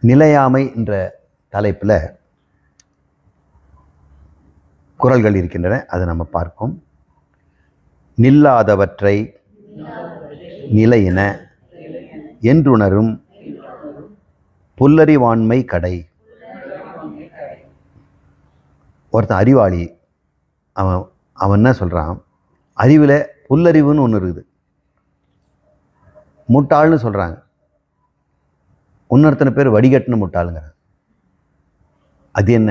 நிலையாமை என்ற தலைப்பில் குறள்கள் இருக்கின்றன. அதை நம்ம பார்ப்போம். நில்லாதவற்றை நிலையின என்றுணரும் புல்லறிவாண்மை கடை. ஒருத்தன் அறிவாளி, அவன் என்ன சொல்கிறான், அறிவில் புல்லறிவுன்னு ஒன்று இருக்குது. முட்டாள்னு சொல்கிறாங்க. இன்னொருத்தனை பேர் வடிகட்டுன்னு முட்டாளுங்கிறாங்க. அது என்ன?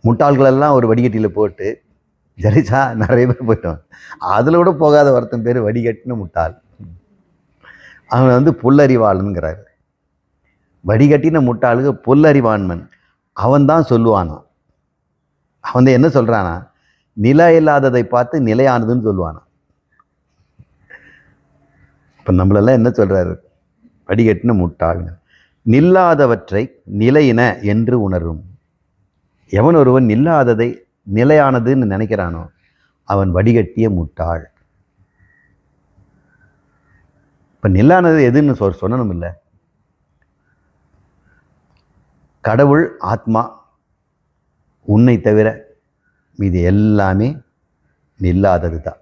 முட்டாள்களெல்லாம் ஒரு வடிகட்டியில் போட்டு ஜரிச்சா நிறைய பேர் போயிட்டோம். அதில் கூட போகாத ஒருத்தன் பேர் வடிகட்டுன்னு முட்டாள். அவன் புல்லறிவாளனுங்கிறாரு. வடிகட்டின முட்டாளுக்கு புல்லறிவான்மன் அவன் தான் சொல்லுவானா. அவன் என்ன சொல்கிறானா, நிலை இல்லாததை பார்த்து நிலையானதுன்னு சொல்லுவானா. இப்போ நம்மளெல்லாம் என்ன சொல்கிறாரு, வடிகட்டின முட்டாளுங்க. நில்லாதவற்றை நிலையின என்று உணரும். எவன் ஒருவன் நில்லாததை நிலையானதுன்னு நினைக்கிறானோ அவன் வடிகட்டிய முட்டாள். இப்போ நில்லானது எதுன்னு சொல்லணும் இல்லை. கடவுள், ஆத்மா, உன்னை தவிர மீது எல்லாமே நில்லாதது தான்.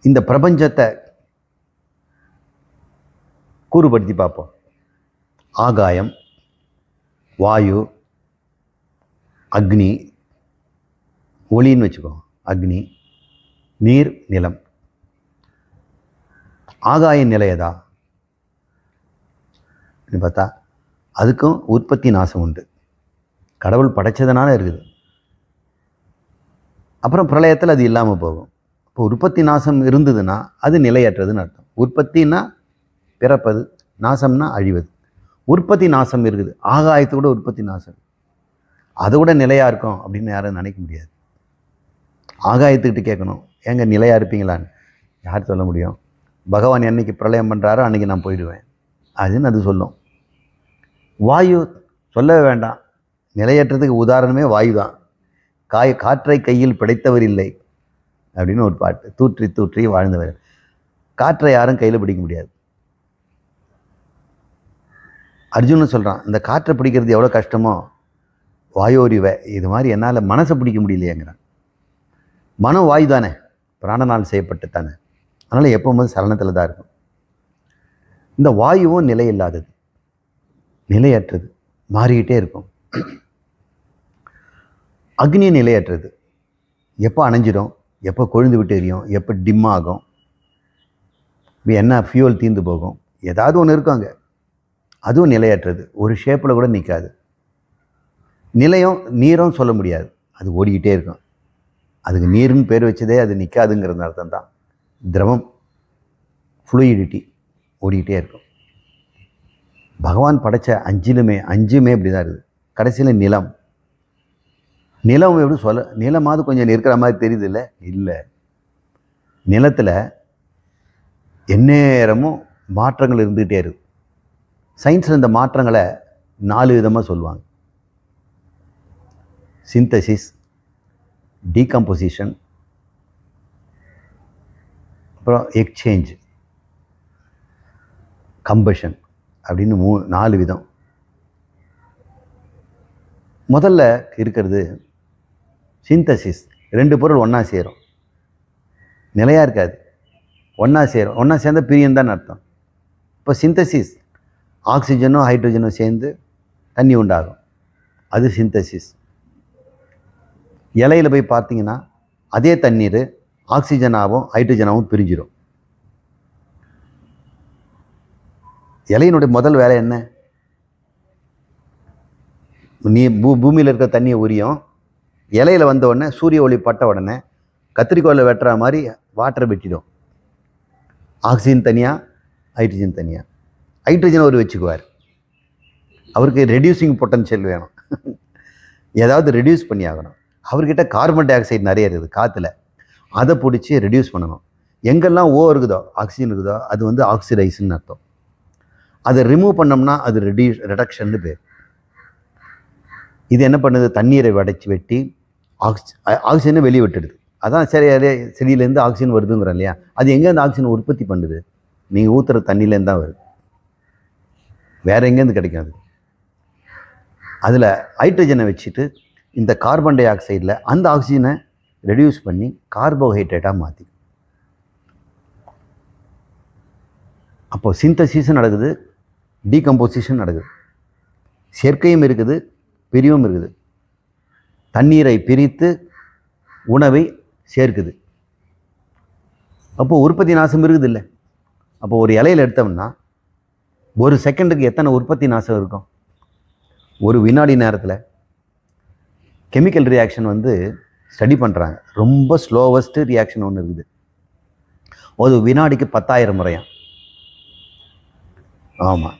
இந்த பிரபஞ்சத்தை கூறுபடுத்தி பார்ப்போம். ஆகாயம், வாயு, அக்னி, ஒளின்னு வச்சுக்கோ, அக்னி, நீர், நிலம். ஆகாய நிலையதா பார்த்தா அதுக்கும் உற்பத்தி நாசம் உண்டு. கடவுள் படைச்சதுனால இருக்குது. அப்புறம் பிரளயத்தில் அது இல்லாமல் போகும். இப்போ உற்பத்தி நாசம் இருந்ததுன்னா அது நிலையற்றதுன்னு அர்த்தம். உற்பத்தின்னா பிறப்பது, நாசம்னா அழிவது. உற்பத்தி நாசம் இருக்குது. ஆகாயத்து கூட உற்பத்தி நாசம், அதை விட நிலையாக இருக்கும் அப்படின்னு யாரும் நினைக்க முடியாது. ஆகாயத்துக்கிட்ட கேட்கணும், ஏங்க நிலையாக இருப்பீங்களான்னு. யார் சொல்ல முடியும்? பகவான் என்னைக்கு பிரளயம் பண்ணுறாரோ அன்றைக்கி நான் போயிடுவேன் அதுன்னு அது சொல்லும். வாயு சொல்லவே வேண்டாம், நிலையற்றதுக்கு உதாரணமே வாயு தான். காற்றை கையில் பிடித்தவர் இல்லை அப்படின்னு ஒரு பாட்டு. தூற்றி தூற்றி வாழ்ந்தவர். காற்றை யாரும் கையில் பிடிக்க முடியாது. அர்ஜுனன் சொல்கிறான், இந்த காற்றை பிடிக்கிறது எவ்வளோ கஷ்டமோ வாயோரிவை இது மாதிரி என்னால் மனசை பிடிக்க முடியலையேங்கிறான். மனம் வாயு தானே, பிராணனால் செய்யப்பட்டு தானே. அதனால் எப்போவுமே சலனத்தில் தான் இருக்கும். இந்த வாயுவும் நிலையில்லாதது, நிலையற்றது, மாறிக்கிட்டே இருக்கும். அக்னி நிலையற்றது. எப்போ அணைஞ்சிடும், எப்போ கொழுந்து விட்டு எரியும், எப்போ டிம் ஆகும், என்ன ஃபியூல் தீர்ந்து போகும், ஏதாவது ஒன்று இருக்கும் அங்கே. அதுவும் நிலையற்றது, ஒரு ஷேப்பில் கூட நிற்காது. நிலையம் நீரும் சொல்ல முடியாது, அது ஓடிக்கிட்டே இருக்கும். அதுக்கு நீருன்னு பேர் வச்சதே அது நிற்காதுங்கிறது அர்த்தம் தான். திரவம், ஃப்ளூயிடிட்டி, ஓடிக்கிட்டே இருக்கும். பகவான் படைத்த அஞ்சுமே இப்படி தான் இருக்குது. கடைசியில் நிலம். நிலம் எப்படி சொல்ல, நிலமாவது கொஞ்சம் இருக்கிற மாதிரி தெரியுது இல்லை? இல்லை. நிலத்தில் எந்நேரமும் மாற்றங்கள் இருந்துகிட்டே இருக்குது. சயின்ஸில் இந்த மாற்றங்களை 4 விதமாக சொல்லுவாங்க. சிந்தசிஸ், டீகம்போசிஷன், அப்புறம் எக்ஸ்சேஞ்ச், கம்பஷன் அப்படின்னு 4 விதம். முதல்ல இருக்கிறது சிந்தசிஸ். 2 பொருள் ஒன்றா சேரும், நிலையாக இருக்காது. ஒன்றா சேரும், ஒன்றா சேர்ந்தால் பிரியம் தான் அர்த்தம். இப்போ சிந்தசிஸ், ஆக்சிஜனும் ஹைட்ரஜனும் சேர்ந்து தண்ணி உண்டாகும், அது சிந்தசிஸ். இலையில் போய் பார்த்தீங்கன்னா அதே தண்ணீர் ஆக்சிஜனாகவும் ஹைட்ரஜனாகவும் பிரிஞ்சிடும். இலையினுடைய முதல் வேலை என்ன? பூமியில் இருக்கிற தண்ணியை உரியும். இலையில் வந்த உடனே சூரிய ஒளி பட்ட உடனே கத்திரிக்கோளில் வெட்டுற மாதிரி வாட்டரை வெட்டிடும். ஆக்சிஜன் தனியாக, ஹைட்ரஜன் தனியாக. ஹைட்ரஜன் அவர் வச்சுக்குவார். அவருக்கு ரெடியூசிங் பொட்டன்ஷியல் வேணும், ஏதாவது ரெடியூஸ் பண்ணி ஆகணும். அவர்கிட்ட கார்பன் டை ஆக்சைடு நிறைய இருக்குது காற்றுல, அதை பிடிச்சி ரெடியூஸ் பண்ணணும். எங்கெல்லாம் இருக்குதோ, ஆக்சிஜன் இருக்குதோ, அது ஆக்சிடைஸ்ன்னு அர்த்தம். அதை ரிமூவ் பண்ணோம்னா அது ரிடக்ஷன்னு பேர். இது என்ன பண்ணுது? தண்ணீரை வெட்டி ஆக்சிஜனை வெளியே விட்டுடுது. அதான் சரி, செடியிலேருந்து ஆக்சிஜன் வருதுங்கிறோம் இல்லையா? அது எங்கேருந்து ஆக்சிஜன் உற்பத்தி பண்ணுது? நீங்கள் ஊற்றுற தண்ணியிலேருந்து தான் வருது. வேறு எங்கேருந்து கிடைக்கும் அது? அதில் ஹைட்ரஜனை வச்சுட்டு இந்த கார்பன் டை ஆக்சைடில் அந்த ஆக்சிஜனை ரெடியூஸ் பண்ணி கார்போஹைட்ரேட்டாக மாற்றி, அப்போது சிந்தசிஸும் நடக்குது, டீகம்போசிஷன் நடக்குது, சேர்க்கையும் இருக்குது, பிரிவும் இருக்குது. தண்ணீரை பிரித்து உணவை சேர்க்குது. அப்போது உற்பத்தி நாசம் இருக்குது இல்லை? அப்போ ஒரு இலையில் எடுத்தோம்னா ஒரு செகண்டுக்கு எத்தனை உற்பத்தி நாசம் இருக்கும்? ஒரு வினாடி நேரத்தில் கெமிக்கல் ரியாக்ஷன் வந்து ஸ்டடி பண்ணுறாங்க. ரொம்ப ஸ்லோவஸ்ட்டு ரியாக்ஷன் ஒன்று இருக்குது. ஒரு வினாடிக்கு 10,000 முறையாம். ஆமாம்,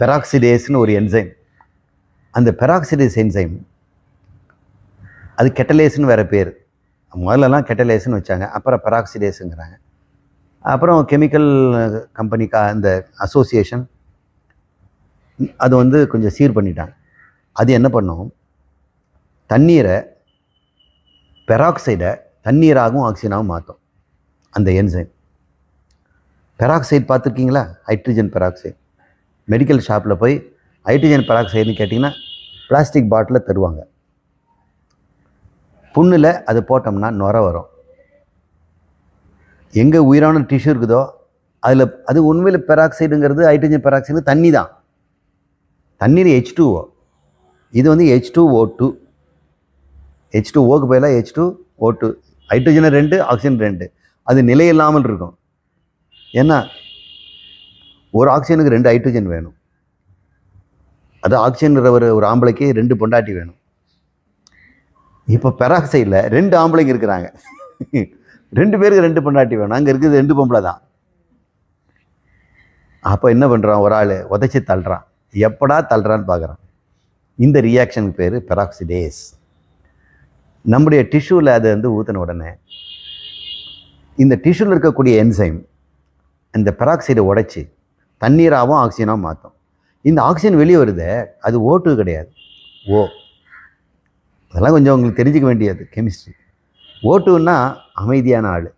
பெராக்சிடேஸ்னு ஒரு என்சைம். அந்த பெராக்சிடேஸ் என்சைம் அது கெட்டலேஸ்னு வேறு பேர். முதல்லலாம் கெட்டலேஸ்ன்னு வச்சாங்க, அப்புறம் பெராக்சிடேஸுங்கிறாங்க. அப்புறம் கெமிக்கல் கம்பெனிக்கா அந்த அசோசியேஷன் அது வந்து கொஞ்சம் சீர் பண்ணிட்டாங்க. அது என்ன பண்ணும், தண்ணீரை பெராக்சைடை தண்ணீராகவும் ஆக்சிஜனாகவும் மாற்றும் அந்த என்சைம். பெராக்சைடு பார்த்துருக்கீங்களா? Hydrogen peroxide. மெடிக்கல் ஷாப்பில் போய் ஹைட்ரஜன் பெராக்சைடுன்னு கேட்டிங்கன்னா பிளாஸ்டிக் பாட்டிலில் தருவாங்க. புண்ணில் அது போட்டோம்னா நுர வரும். எங்கே உயிரான டிஷ்யூ இருக்குதோ அதில் அது உண்மையில் பெராக்சைடுங்கிறது ஹைட்ரஜன் பெராக்சைடு தண்ணி தான். தண்ணீர் H2O, இது வந்து H2O2. H2Oக்கு பதிலாக H2O2. Hydrogen 2, oxygen 2. அது நிலையில்லாமல் இருக்கும். ஏன்னா ஒரு ஆக்சிஜனுக்கு 2 ஹைட்ரஜன் வேணும். அது ஆக்சிஜன் ஒரு ஆம்பளைக்கு 2 பொண்டாட்டி வேணும். இப்போ பெராக்சைடில் 2 ஆம்பளைங்க இருக்கிறாங்க, 2 பேருக்கு 2 பொண்டாட்டி வேணும். அங்கே இருக்குது 2 பொம்பளை தான். அப்போ என்ன பண்ணுறான், ஒரு ஆள் உதச்சி தள்ளுறான். எப்படா தள்ளுறான்னு பார்க்குறான். இந்த ரியாக்ஷனுக்கு பேர் பெராக்சிடேஸ். நம்முடைய டிஷ்யூவில் அது வந்து ஊற்றின உடனே இந்த டிஷ்யூவில் இருக்கக்கூடிய என்சைம் இந்த பெராக்சைடை உடைச்சி தண்ணீராகவும் ஆக்சிஜனாகவும் மாற்றும். இந்த ஆக்சிஜன் வெளியே வருது, அது O2 கிடையாது, O. அதெல்லாம் கொஞ்சம் உங்களுக்கு தெரிஞ்சுக்க வேண்டியது கெமிஸ்ட்ரி. O2ன்னா அமைதியான ஆள்.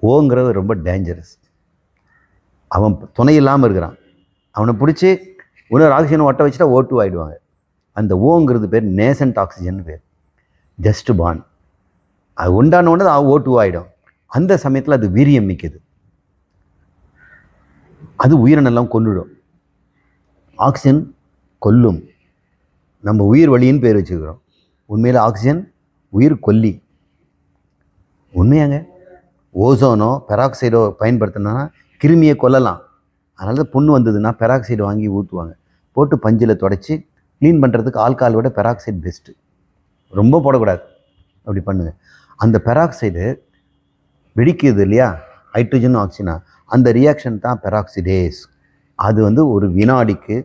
ஓங்கிறது ரொம்ப டேஞ்சரஸ். அவன் துணை இல்லாமல் இருக்கிறான். அவனை பிடிச்சி இன்னொரு ஆக்சிஜனை ஒட்ட வச்சுட்டா O2 ஆகிடுவாங்க. அந்த ஓங்கிறது பேர் நேசன்ட் ஆக்சிஜன் பேர், ஜஸ்ட் பான். அது உண்டான உடனே அது O2 ஆகிடும். அந்த சமயத்தில் அது வீரியம் மிக்குது, அது உயிரினெல்லாம் கொன்னுடும். ஆக்சிஜன் கொல்லும். நம்ம உயிர் வழின்னு பேர் வச்சுக்கிறோம். உண்மையில் ஆக்சிஜன் உயிர் கொல்லி. உண்மையாங்க. ஓசோனோ பெராக்சைடோ பயன்படுத்தினா கிருமியை கொல்லலாம். அதனால தான் புண்ணு வந்ததுன்னா பெராக்சைடு வாங்கி ஊற்றுவாங்க, போட்டு பஞ்சில் தொடச்சி க்ளீன் பண்ணுறதுக்கு ஆல்கால் விட பெராக்சைடு பெஸ்ட்டு. ரொம்ப போடக்கூடாது, அப்படி பண்ணுங்க. அந்த பெராக்சைடு வெடிக்குது இல்லையா, ஹைட்ரஜன் ஆக்சிஜனா, அந்த ரியாக்ஷன் தான் பெராக்சிடேஸ். அது வந்து ஒரு வினாடிக்கு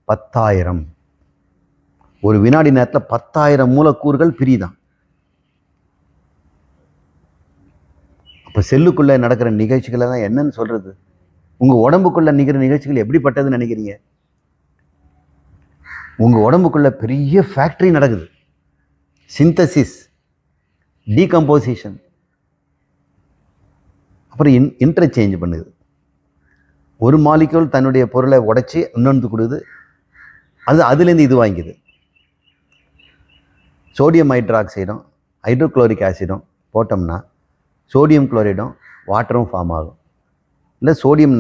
10,000, ஒரு வினாடி நேரத்தில் 10,000 மூலக்கூறுகள் பிரிதான். அப்போ செல்லுக்குள்ளே நடக்கிற நிகழ்ச்சிகளை தான் என்னன்னு சொல்கிறது? உங்கள் உடம்புக்குள்ளே நிகழ்கிற நிகழ்ச்சிகள் எப்படிப்பட்டதுன்னு நினைக்கிறீங்க? உங்கள் உடம்புக்குள்ளே பெரிய ஃபேக்ட்ரி நடக்குது. சிந்தசிஸ், டீகம்போசிஷன், அப்புறம் இன்டர்சேஞ்ச் பண்ணுது. ஒரு மாலிக்யூல் தன்னுடைய பொருளை உடைச்சி இன்னொன்று கொடுக்குது, அதுலேருந்து இது வாங்கிக்குது. சோடியம் ஹைட்ராக்சைடும் ஹைட்ரோக்ளோரிக் ஆசிடும் போட்டோம்னா சோடியம் குளோரைடும் வாட்டரும் ஃபார்ம் ஆகும். இல்லை சோடியம்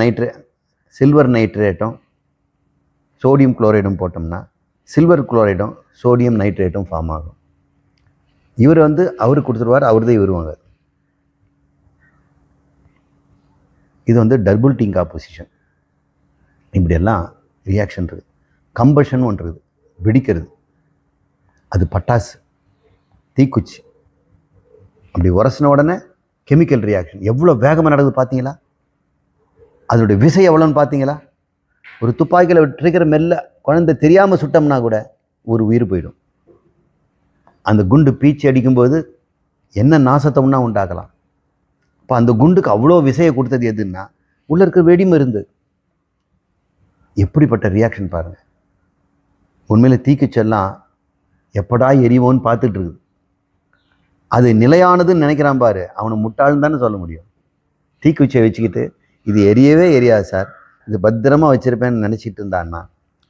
சில்வர் நைட்ரேட்டும் சோடியம் குளோரைடும் போட்டோம்னா சில்வர் குளோரைடும் சோடியம் நைட்ரேட்டும் ஃபார்ம் ஆகும். இவர் வந்து அவருக்கு கொடுத்துருவார், அவர் தான் வருவாங்க. இது வந்து டபுள் டீகாம்போசிஷன். இப்படியெல்லாம் ரியாக்ஷன் இருக்குது. கம்பஷன் ஒன்று இருக்குது, வெடிக்கிறது. அது பட்டாசு, தீக்குச்சி. அப்படி உரசின உடனே கெமிக்கல் ரியாக்ஷன் எவ்வளோ வேகமாக நடக்குது பார்த்தீங்களா? அதனுடைய விசை எவ்வளோன்னு பார்த்தீங்களா? ஒரு துப்பாக்கியில் விட்டுருக்கிற மெல்ல குழந்தை தெரியாமல் சுட்டோம்னா கூட ஒரு உயிர் போயிடும். அந்த குண்டு பீச்சி அடிக்கும்போது என்ன நாசத்தை ஒன்றா உண்டாக்கலாம். இப்போ அந்த குண்டுக்கு அவ்வளோ விசையை கொடுத்தது எதுன்னா உள்ள இருக்கிற வெடி மருந்து. எப்படிப்பட்ட ரியாக்ஷன் பாருங்கள். உண்மையில் தீக்குச்செல்லாம் எப்படா எரிவோன்னு பார்த்துட்டு இருக்குது. அது நிலையானதுன்னு நினைக்கிறான் பாரு, அவனை முட்டாள்னு தானே சொல்ல முடியும். தீக்குச்சியை வச்சுக்கிட்டு இது எரியவே எரியாது சார், இது பத்திரமா வச்சுருப்பேன்னு நினச்சிட்டு இருந்தான்னா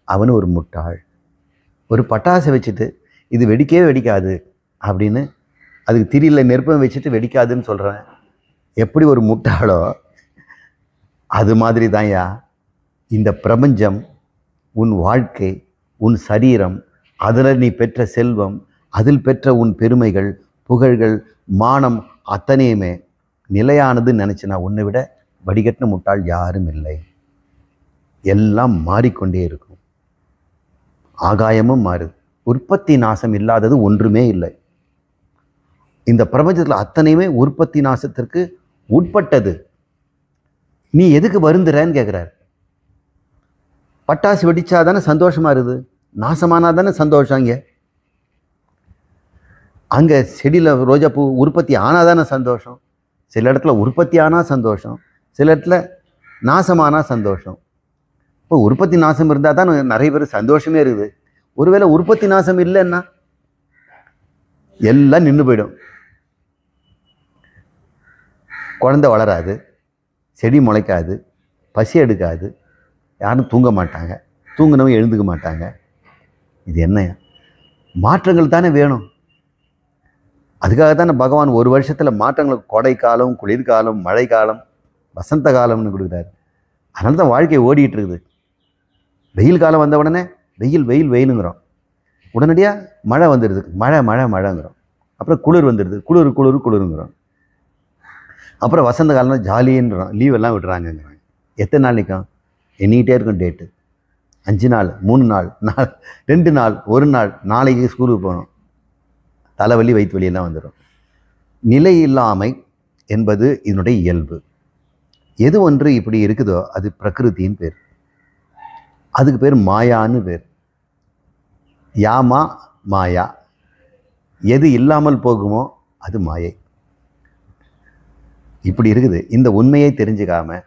அவனு ஒரு முட்டாள். ஒரு பட்டாசை வச்சுட்டு இது வெடிக்கவே வெடிக்காது அப்படின்னு அதுக்கு திரியில் நெருப்பம் வச்சுட்டு வெடிக்காதுன்னு சொல்கிறேன் எப்படி ஒரு முட்டாளோ அது மாதிரி தான்யா இந்த பிரபஞ்சம், உன் வாழ்க்கை, உன் சரீரம், அதில் நீ பெற்ற செல்வம், அதில் பெற்ற உன் பெருமைகள், புகழ்கள், மானம் அத்தனையுமே நிலையானதுன்னு நினச்சினா உன்னை விட வடிகட்டின முட்டாள் யாரும் இல்லை. எல்லாம் மாறிக்கொண்டே இருக்கும். ஆகாயமும் மாறுது. உற்பத்தி நாசம் இல்லாதது ஒன்றுமே இல்லை. இந்த பிரபஞ்சத்தில் அத்தனையுமே உற்பத்தி நாசத்திற்கு உட்பட்டது. நீ எதுக்கு வருந்துறன்னு கேட்குறார். பட்டாசு வெடிச்சா தானே சந்தோஷமா இருக்குது, நாசமானா தானே சந்தோஷம். அங்கே செடியில் ரோஜாப்பூ உற்பத்தி ஆனால் தானே சந்தோஷம். சில இடத்துல உற்பத்தி ஆனால் சந்தோஷம், சில இடத்துல நாசமானால் சந்தோஷம். இப்போ உற்பத்தி நாசம் இருந்தால் தான் நிறைய பேர் சந்தோஷமே இருக்குது. ஒருவேளை உற்பத்தி நாசம் இல்லைன்னா எல்லாம் நின்று போயிடும். குழந்தை வளராது, செடி முளைக்காது, பசி எடுக்காது, யாரும் தூங்க மாட்டாங்க, தூங்கினவங்க எழுந்துக்க மாட்டாங்க. இது என்னையா? மாற்றங்கள் தானே வேணும். அதுக்காக தானே பகவான் ஒரு வருஷத்தில் மாற்றங்களுக்கு கோடைக்காலம், குளிர்காலம், மழைக்காலம், வசந்த காலம்னு கொடுக்குறாரு. அதனால தான் வாழ்க்கை ஓடிட்டு இருக்குது. வெயில் காலம் வந்த உடனே வெயில் வெயில் வெயிலுங்கிறோம், உடனடியாக மழை வந்துடுது, மழை மழை மழைங்கிறோம். அப்புறம் குளிர் வந்துடுது, குளிர் குளிர் குளிருங்கிறோம். அப்புறம் வசந்த காலம் ஜாலின்றோம், லீவெல்லாம் விடுறாங்கங்கிறாங்க. எத்தனை நாள் நிற்கும்? எண்ணிக்கிட்டே இருக்கும் டேட்டு. 5 நாள், 3 நாள், 2 நாள், 1 நாள், நாளைக்கு ஸ்கூலுக்கு போகணும், தலைவலி வயிற்று வலியெல்லாம் வந்துடும். நிலை இல்லாமை என்பது இதனுடைய இயல்பு. எது ஒன்று இப்படி இருக்குதோ அது பிரகிருத்தின்னு பேர். அதுக்கு பேர் மாயான்னு பேர். யாமா மாயா. எது இல்லாமல் போகுமோ அது மாயை. இப்படி இருக்குது. இந்த உண்மையை தெரிஞ்சுக்காம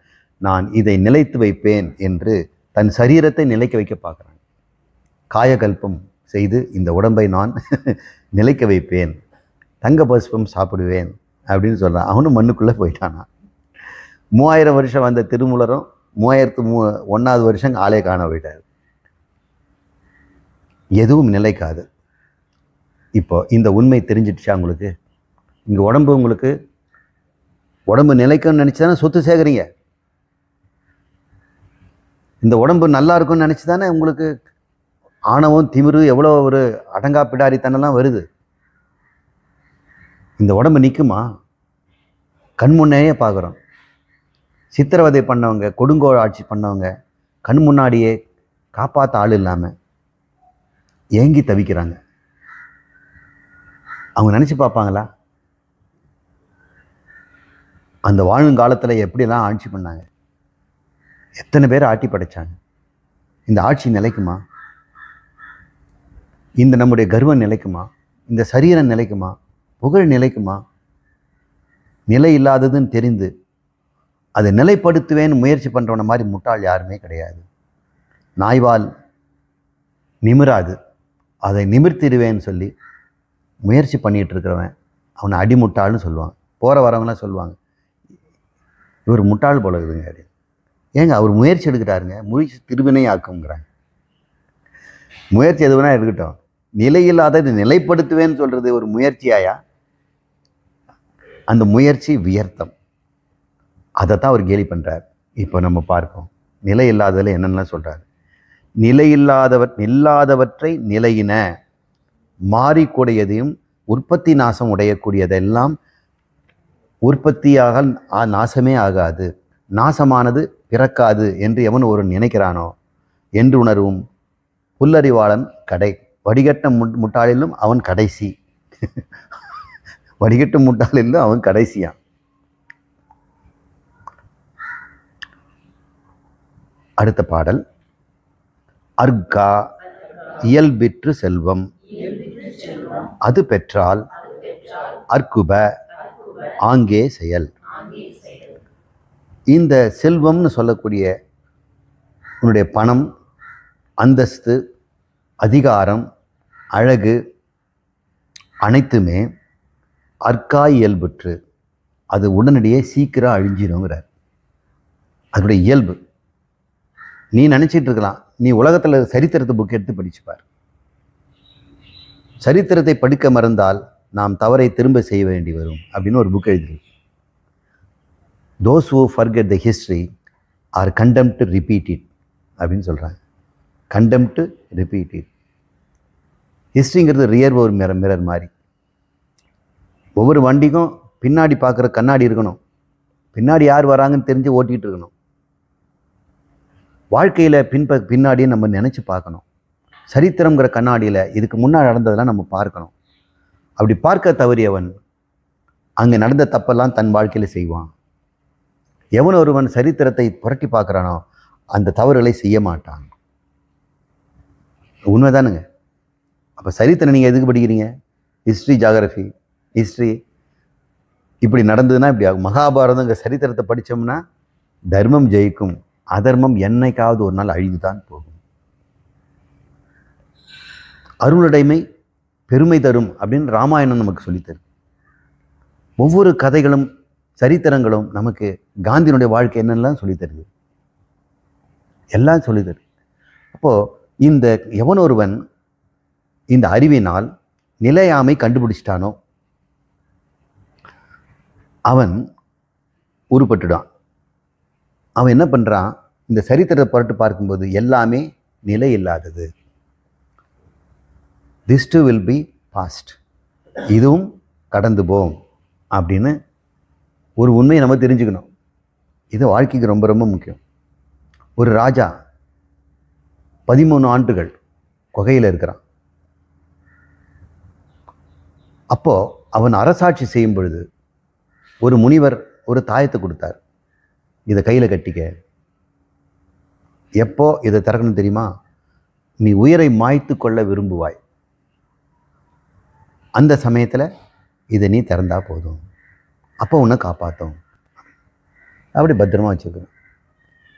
நான் இதை நிலைத்து வைப்பேன் என்று தன் சரீரத்தை நிலைக்க வைக்க பார்க்குறாங்க. காயகல்பம் செய்து இந்த உடம்பை நான் நிலைக்க வைப்பேன், தங்க பஸ்பம் சாப்பிடுவேன் அப்படின்னு சொல்கிறான். அவனும் மண்ணுக்குள்ளே போயிட்டானா. 3000 வருஷம் வந்த திருமூலரும் 3001வது வருஷம் ஆளே காண போயிட்டார். எதுவும் நிலைக்காது. இப்போ இந்த உண்மை தெரிஞ்சிடுச்சா உங்களுக்கு? இங்கே உடம்பு உங்களுக்கு உடம்பு நிலைக்கும்னு நினச்சி தானே சொத்து சேகரிங்க. இந்த உடம்பு நல்லா இருக்கும்னு நினச்சி தானே உங்களுக்கு ஆணவம், திமிரு, எவ்வளோ ஒரு அடங்கா பிடாரித்தனெல்லாம் வருது. இந்த உடம்பு நிற்குமா? கண் முன்னேயே பார்க்குறோம். சித்திரவதை பண்ணவங்க, கொடுங்கோல் ஆட்சி பண்ணவங்க கண் முன்னாடியே காப்பாற்ற ஆள் இல்லாமல் ஏங்கி தவிக்கிறாங்க. அவங்க நினச்சி பார்ப்பாங்களா அந்த வாழும் காலத்தில் எப்படியெல்லாம் ஆட்சி பண்ணாங்க, எத்தனை பேர் ஆட்டி படைச்சாங்க? இந்த ஆட்சி நிலைக்குமா? இந்த நம்முடைய கர்வம் நிலைக்குமா? இந்த சரீரம் நிலைக்குமா? புகழ் நிலைக்குமா? நிலை இல்லாததுன்னு தெரிந்து அதை நிலைப்படுத்துவேன்னு முயற்சி பண்ணுறவன மாதிரி முட்டாள் யாருமே கிடையாது. நாய்வால் நிமிராது, அதை நிமிர்த்திடுவேன்னு சொல்லி முயற்சி பண்ணிகிட்டு இருக்கிறவன் அவனை அடிமுட்டாள்னு சொல்லுவாங்க. போகிற வரவங்களாம் சொல்லுவாங்க, இவர் முட்டாள் போல இருக்குதுங்க அப்படி. ஏங்க அவர் முயற்சி எடுக்கிறாருங்க, முயற்சி திருவினை ஆக்குங்கிறாங்க. முயற்சி எது வேணா எடுக்கட்டும், நிலையில்லாத இதை நிலைப்படுத்துவேன்னு சொல்கிறது ஒரு முயற்சியாயா? அந்த முயற்சி வியர்த்தம். அதைத்தான் அவர் கேலி பண்ணுறார். இப்போ நம்ம பார்ப்போம் நிலை இல்லாததில் என்னென்னலாம் சொல்கிறார். இல்லாதவற்றை நிலையின, மாறிக்கூடியதையும் உற்பத்தி நாசம் உடையக்கூடியதெல்லாம் உற்பத்தியாக நாசமே ஆகாது, நாசமானது பிறக்காது என்று எவன் ஒரு நினைக்கிறானோ என்று உணர்வும் புல்லறிவாளன் கடை. வடிகட்ட முட்டாளிலும் அவன் கடைசி. வடிகட்ட முட்டாளிலும் அவன் கடைசியான். அடுத்த பாடல். அர்க்கா இயல்பிற்று செல்வம் அது பெற்றால் அர்க்குப ஆங்கே செயல். இந்த செல்வம்னு சொல்லக்கூடிய உன்னுடைய பணம், அந்தஸ்து, அதிகாரம், அழகு அனைத்துமே அர்க்கா இயல்புற்று, அது உடனடியே சீக்கிரம் அழிஞ்சிடுங்கிறார். அதனுடைய இயல்பு. நீ நினச்சிட்டு இருக்கலாம், நீ உலகத்தில் சரித்திரத்தை புக் எடுத்து படிச்சுப்பார். சரித்திரத்தை படிக்க மறந்தால் நாம் தவறை திரும்ப செய்ய வேண்டி வரும் அப்படின்னு ஒரு புக் எழுதிருக்கு. Those who forget the history are condemned to repeat it அப்படின்னு சொல்கிறாங்க. condemned to repeat it. ஹிஸ்ட்ரிங்கிறது ரியர் ஒரு மிரர் மாதிரி. ஒவ்வொரு வண்டிக்கும் பின்னாடி பார்க்குற கண்ணாடி இருக்கணும். பின்னாடி யார் வராங்கன்னு தெரிஞ்சு ஓட்டிகிட்டு இருக்கணும். வாழ்க்கையில் பின்னாடியே நம்ம நினச்சி பார்க்கணும். சரித்திரங்கிற கண்ணாடியில் இதுக்கு முன்னாடி நடந்ததெல்லாம் நம்ம பார்க்கணும். அப்படி பார்க்க தவறியவன் அங்கே நடந்த தப்பெல்லாம் தன் வாழ்க்கையில் செய்வான். எவன் ஒருவன் சரித்திரத்தை புரட்டி பார்க்குறானோ அந்த தவறுகளை செய்ய மாட்டான். உண்மைதானுங்க. அப்போ சரித்திரம் நீங்கள் எதுக்கு படிக்கிறீங்க? ஹிஸ்ட்ரி, ஜாகிரஃபி, ஹிஸ்ட்ரி இப்படி நடந்ததுன்னா இப்படி ஆகும். மகாபாரதங்க சரித்திரத்தை படித்தோம்னா தர்மம் ஜெயிக்கும், அதர்மம் என்னைக்காவது ஒரு நாள் அழிந்து தான் போகும். அருளுடைமை பெருமை தரும் அப்படின்னு ராமாயணம் நமக்கு சொல்லித்தரும். ஒவ்வொரு கதைகளும் சரித்திரங்களும் நமக்கு காந்தியினுடைய வாழ்க்கை என்னெல்லாம் சொல்லித்தருது, எல்லாம் சொல்லித்தரு. அப்போது இந்த எவன் ஒருவன் இந்த அறிவினால் நிலையாமை கண்டுபிடிச்சிட்டானோ அவன் உருப்பட்டுடான். அவன் என்ன பண்ணுறான்? இந்த சரித்திரத்தை புரட்டு பார்க்கும்போது எல்லாமே நிலை இல்லாதது. This too will be past, இதுவும் கடந்து போகும் அப்படின்னு ஒரு உண்மையை நம்ம தெரிஞ்சுக்கணும். இது வாழ்க்கைக்கு ரொம்ப ரொம்ப முக்கியம். ஒரு ராஜா 13 ஆண்டுகள் குகையில் இருக்கிறான். அப்போது அவன் அரசாட்சி செய்யும் பொழுது ஒரு முனிவர் ஒரு தாயத்தை கொடுத்தார். இதை கையில் கட்டிக்க. எப்போ இதை திறக்கணும் தெரியுமா? நீ உயிரை மாய்த்து கொள்ள விரும்புவாய், அந்த சமயத்தில் இதை நீ திறந்தா போதும், அப்போ உன்னை காப்பாற்றும். அப்படி பத்திரமா வச்சுக்கணும்.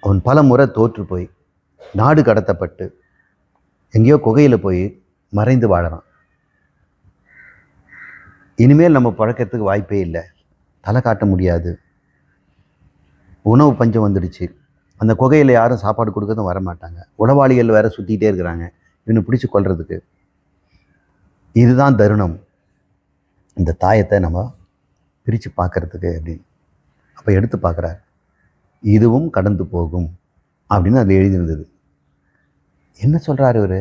அவன் பல முறை தோற்று போய் நாடு கடத்தப்பட்டு எங்கேயோ குகையில் போய் மறைந்து வாழறான். இனிமேல் நம்ம பழக்கிறதுக்கு வாய்ப்பே இல்லை, தலை காட்ட முடியாது, உணவு பஞ்சம் வந்துடுச்சு. அந்த குகையில் யாரும் சாப்பாடு கொடுக்கறதும் வரமாட்டாங்க. உளவாளிகள் வேற சுற்றிக்கிட்டே இருக்கிறாங்க இவனை பிடிச்சி கொள்றதுக்கு. இதுதான் தருணம், இந்த தாயத்தை நம்ம பிரித்து பார்க்கறதுக்கு அப்படின்னு. அப்போ எடுத்து பார்க்குறார். இதுவும் கடந்து போகும் அப்படின்னு அதில் எழுதியிருந்தது. என்ன சொல்கிறாரு இவர்?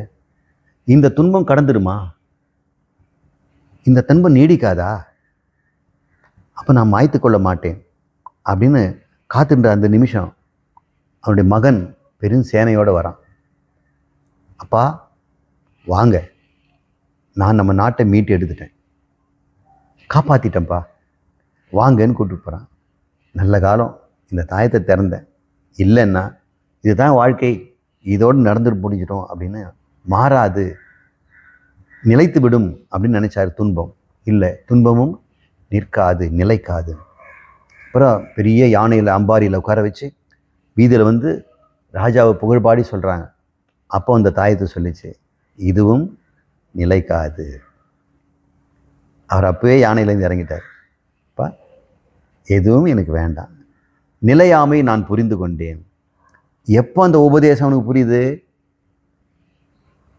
இந்த துன்பம் கடந்துடுமா? இந்த துன்பம் நீடிக்காதா? அப்போ நான் மாய்த்து கொள்ள மாட்டேன் அப்படின்னு காத்துன்ற அந்த நிமிஷம் அவனுடைய மகன் பெரும் சேனையோடு வரான். அப்பா வாங்க, நான் நம்ம நாட்டை மீட்டு எடுத்துட்டேன், காப்பாற்றிட்டேன்ப்பா, வாங்கன்னு கூப்பிட்டு போகிறான். நல்ல காலம் இந்த தாயத்தை திறந்தேன், இல்லைன்னா இதுதான் வாழ்க்கை, இதோடு நடந்துட்டு முடிஞ்சிட்டோம் அப்படின்னு மாறாது, நிலைத்து விடும் அப்படின்னு நினச்சார். துன்பம் இல்லை, துன்பமும் நிற்காது, நிலைக்காது. அப்புறம் பெரிய யானையில் அம்பாரியில் உட்கார வச்சு வீதியில் வந்து ராஜாவை புகழ்பாடி சொல்கிறாங்க. அப்போ அந்த தாயத்தை சொல்லிச்சு, இதுவும் நிலைக்காது. அவர் அப்போவே யானையிலேருந்து இறங்கிட்டார். அப்பா எதுவும் எனக்கு வேண்டாம், நிலையாமை நான் புரிந்து கொண்டேன். எப்போ அந்த உபதேசம் அவனுக்கு புரியுது?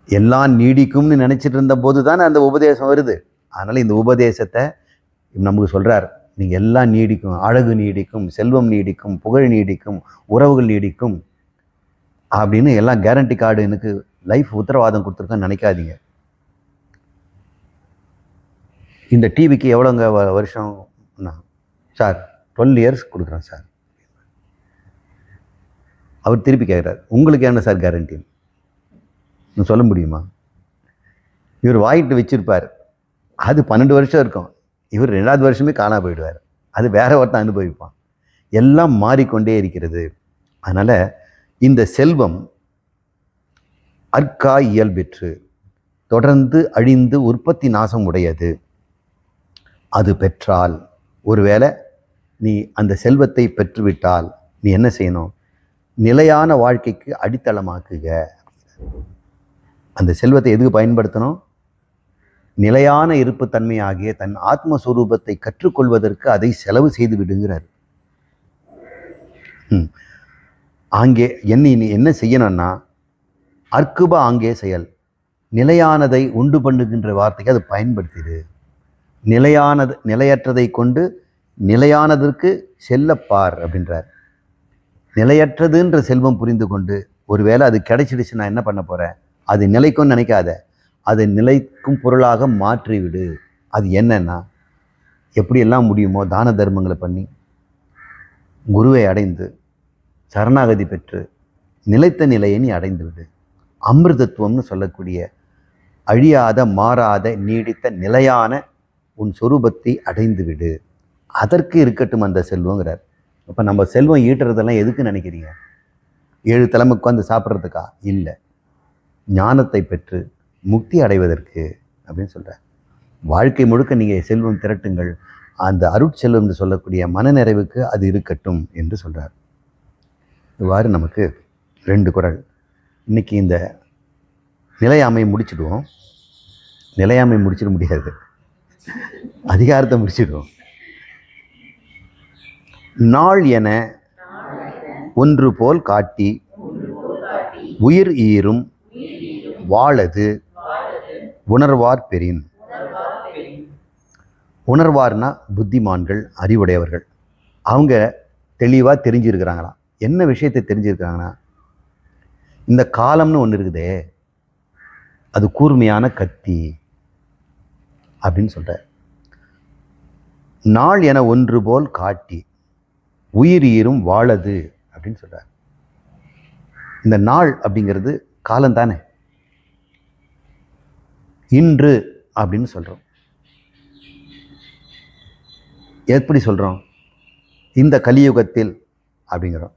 எல்லாம் நீடிக்கும்னு நினச்சிட்டு இருந்த போது தானே அந்த உபதேசம் வருது. அதனால் இந்த உபதேசத்தை நமக்கு சொல்கிறார், நீங்கள் எல்லாம் நீடிக்கும், அழகு நீடிக்கும், செல்வம் நீடிக்கும், புகழ் நீடிக்கும், உறவுகள் நீடிக்கும் அப்படின்னு எல்லாம் கேரண்டி கார்டு எனக்கு லைஃப் உத்தரவாதம் கொடுத்துருக்கேன்னு நினைக்காதீங்க. இந்த டிவிக்கு எவ்வளோங்க வருஷம்? சார் 12 இயர்ஸ் கொடுக்குறேன் சார். அவர் திருப்பி கேட்குறாரு, உங்களுக்கு என்ன சார் கேரண்டின்னு சொல்ல முடியுமா? இவர் வாங்கிட்டு வச்சுருப்பார், அது 12 வருஷம் இருக்கும், இவர் 2வது வருஷமே காணா போயிடுவார், அது வேற ஒருத்தன் அனுபவிப்பான். எல்லாம் மாறிக்கொண்டே இருக்கிறது. அதனால் இந்த செல்வம் அற்கா இயல்பெற்று தொடர்ந்து அழிந்து உற்பத்தி நாசம் உடையது. அது பெற்றால், ஒருவேளை நீ அந்த செல்வத்தை பெற்றுவிட்டால் நீ என்ன செய்யணும்? நிலையான வாழ்க்கைக்கு அடித்தளமாக்குக. அந்த செல்வத்தை எதுக்கு பயன்படுத்தணும்? நிலையான இருப்புத்தன்மை ஆகிய தன் ஆத்மஸ்வரூபத்தை கற்றுக்கொள்வதற்கு அதை செலவு செய்து விடுங்கிறார். ஆங்கே நீ என்ன செய்யணும்னா அற்குப ஆங்கே செயல், நிலையானதை உண்டு பண்ணுகின்ற வார்த்தைக்கு அது பயன்படுத்திடு. நிலையற்றதை கொண்டு நிலையானதற்கு செல்லப்பார் அப்படின்றார். நிலையற்றதுன்ற செல்வம் புரிந்து கொண்டு ஒருவேளை அது கிடைச்சிடுச்சு, நான் என்ன பண்ண போகிறேன், அது நிலைக்கும்னு நினைக்காத, அதை நிலைக்கும் பொருளாக மாற்றிவிடு. அது என்னன்னா எப்படியெல்லாம் முடியுமோ தான தர்மங்களை பண்ணி குருவை அடைந்து சரணாகதி பெற்று நிலைத்த நிலையை நீ அடைந்து விடு. அமிர்தத்துவம்னு சொல்லக்கூடிய அழியாத மாறாத நீடித்த நிலையான உன் சொரூபத்தை அடைந்து விடு. அதற்கு இருக்கட்டும் அந்த செல்வங்கிறார். அப்போ நம்ம செல்வம் ஈட்டுறதெல்லாம் எதுக்கு நினைக்கிறீங்க? 7 தலைமை உட்காந்து சாப்பிட்றதுக்கா? இல்லை, ஞானத்தை பெற்று முக்தி அடைவதற்கு அப்படின்னு சொல்கிறார். வாழ்க்கை முழுக்க நீங்கள் செல்வம் திரட்டுங்கள், அந்த அருட்செல்வம் என்று சொல்லக்கூடிய மனநிறைவுக்கு அது இருக்கட்டும் என்று சொல்கிறார். இவ்வாறு நமக்கு 2 குறள். இன்றைக்கி இந்த நிலையாமை முடிச்சிடுவோம். நிலையாமை முடிச்சிட முடியாது, அதிகாரத்தை முடிச்சிடுவோம். நாள் என ஒன்று போல் காட்டி உயிர் ஈரும் வாழது உணர்வார் பெறின். உணர்வார்னா புத்திமான்கள், அறிவுடையவர்கள். அவங்க தெளிவாக தெரிஞ்சிருக்கிறாங்களாம். என்ன விஷயத்தை தெரிஞ்சிருக்கிறாங்கன்னா, இந்த காலம்னு ஒன்று இருக்குதே, அது கூர்மையான கத்தி அப்படின்னு சொல்கிறார். நாள் என ஒன்று போல் காட்டி உயிர் ஈரும் வாழது அப்படின்னு சொல்கிறார். இந்த நாள் அப்படிங்கிறது காலந்தானே. இன்று அப்படின்னு சொல்கிறோம். எப்படி சொல்கிறோம்? இந்த கலியுகத்தில் அப்படிங்கிறோம்.